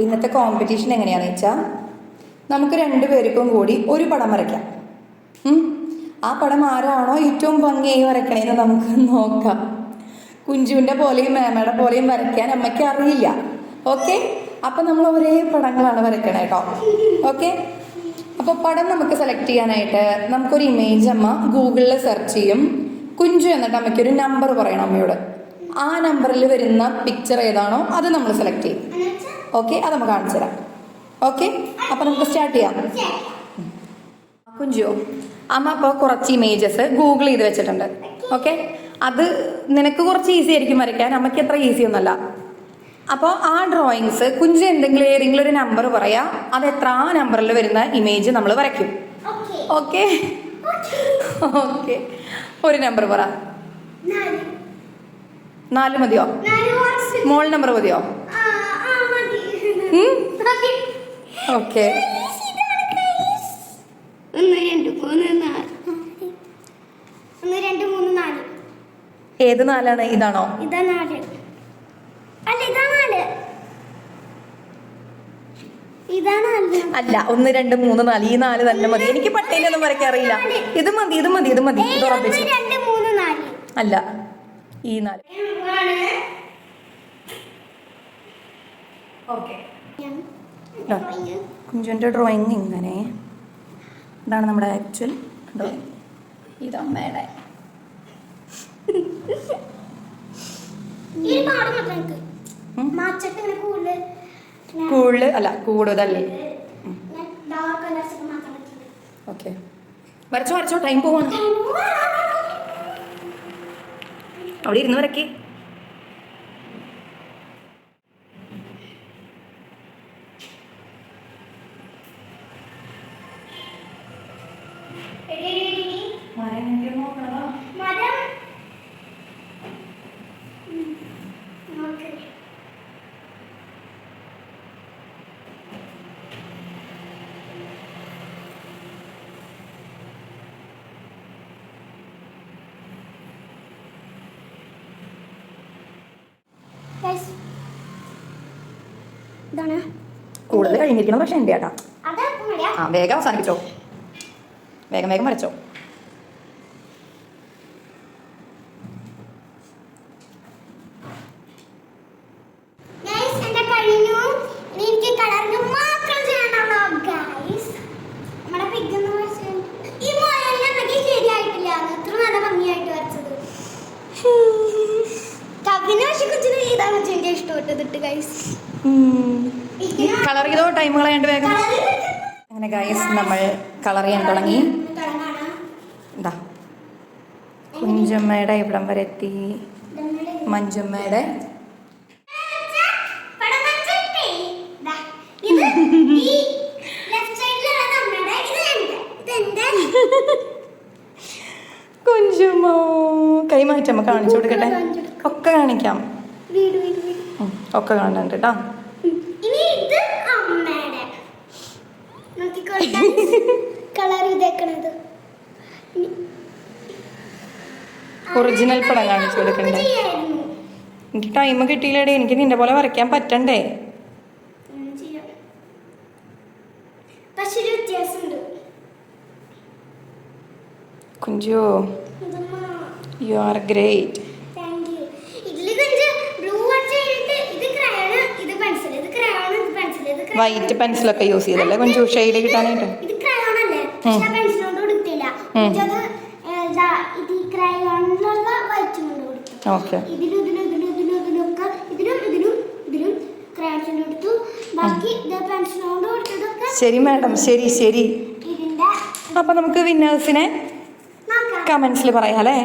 അപ്പോൾ ഇന്നത്തെ കോമ്പറ്റീഷൻ എങ്ങനെയാണെന്ന് വെച്ചാൽ നമുക്ക് രണ്ടുപേർക്കും കൂടി ഒരു പടം വരയ്ക്കാം. ആ പടം ആരാണോ ഏറ്റവും ഭംഗിയായി വരയ്ക്കണേന്ന് നമുക്ക് നോക്കാം. കുഞ്ചുവിൻ്റെ പോലെയും മേമയുടെ പോലെയും വരയ്ക്കാൻ അമ്മയ്ക്ക് അറിയില്ല. ഓക്കെ, അപ്പം നമ്മൾ ഒരേ പടങ്ങളാണ് വരയ്ക്കണേ കേട്ടോ. ഓക്കെ, അപ്പോൾ പടം നമുക്ക് സെലക്ട് ചെയ്യാനായിട്ട് നമുക്കൊരു ഇമേജ് അമ്മ ഗൂഗിളിൽ സെർച്ച് ചെയ്യും. കുഞ്ചു എന്നിട്ട് അമ്മയ്ക്കൊരു നമ്പർ പറയണം അമ്മയോട്. ആ നമ്പറിൽ വരുന്ന പിക്ചർ ഏതാണോ അത് നമ്മൾ സെലക്ട് ചെയ്യും. ഓക്കെ, അത് നമുക്ക് കാണിച്ചു തരാം. ഓക്കെ, അപ്പം നമുക്ക് സ്റ്റാർട്ട് ചെയ്യാം. കുഞ്ചു, അമ്മ അപ്പോൾ കുറച്ച് ഇമേജസ് ഗൂഗിൾ ചെയ്ത് വെച്ചിട്ടുണ്ട്. ഓക്കെ, അത് നിനക്ക് കുറച്ച് ഈസി ആയിരിക്കും വരയ്ക്കാൻ, അമ്മയ്ക്ക് അത്ര ഈസി ഒന്നല്ല. അപ്പോൾ ആ ഡ്രോയിങ്സ് കുഞ്ചു ഏതെങ്കിലും ഒരു നമ്പർ പറയാം, അത് എത്ര ആ നമ്പറിൽ വരുന്ന ഇമേജ് നമ്മൾ വരയ്ക്കും. ഓക്കെ ഓക്കെ, ഒരു നമ്പർ പറ. 4 മതിയോ? മോൾ നമ്പർ മതിയോ? ഓക്കെ, 1 2 3 4. 1 2 3 4. ഏത് 4ആണ്? ഇതാണോ? ഇതാ 4. അല്ല, ഇതാ 4. ഇതാ 4. അല്ല, 1 2 3 4 ഈ 4 തന്നെ മതി. എനിക്ക് പട്ടേലൊന്നും വരയ്ക്കാൻ അറിയില്ല. ഇത് മതി, ഇത് മതി, ഇത് മതി. ഇത് ഉറപ്പിച്ചു. 1 2 3 4. അല്ല, ഈ 4. ഓക്കെ, കുഞ്ചുവിൻ്റെ ഡ്രോയിങ് ഇങ്ങനെ. ഇതാണ് നമ്മുടെ ആക്ച്വൽ ഡ്രോയിങ്. ഇത് അമ്മയുടെ. കൂടുതൽ അല്ല, കൂടുതൽ. ഓക്കെ, വരച്ചോ വരച്ചോ, ടൈം പോവാണ്. അവിടെ ഇരുന്ന് വരയ്ക്ക്. കൂടുതൽ കഴിഞ്ഞിരിക്കണം, പക്ഷെ എൻ്റെ ഏട്ടാ. ആ, വേഗം അവസാനിപ്പിച്ചോ, വേഗം വേഗം വരച്ചോ. കളർ ചെയ്തോ, ടൈം കളയാണ്ട് വേഗം. അങ്ങനെ ഗൈസ്, നമ്മൾ കളർ ചെയ്യാൻ തുടങ്ങി. എന്താ, കുഞ്ചമ്മയുടെ ഇവിടം വരെ എത്തി. മഞ്ചമ്മയുടെ കുഞ്ചുമോ കൈമാറ്റമ്മ കാണിച്ചു കൊടുക്കട്ടെ. ഒക്കെ കാണിക്കാം, ഒക്കെ കാണുന്നുണ്ട് കേട്ടോ. ഒറിജിനൽ പടം കാണിച്ചു കൊടുക്കണ്ടേ? എനിക്ക് ടൈം കിട്ടിയില്ലേടേ, എനിക്ക് നിന്റെ പോലെ വരയ്ക്കാൻ പറ്റണ്ടേ? Kunju, you are great. White പെൻസിലൊക്കെ യൂസ് ചെയ്തല്ലേ കുഞ്ചു ഷെയ്ഡ് കിട്ടാനായിട്ട്? ഓക്കെ, ശരി മാഡം, ശരി ശരി. അപ്പൊ നമുക്ക് വിന്നേഴ്സിനെ കമന്റ്സിൽ പറയാം അല്ലേ?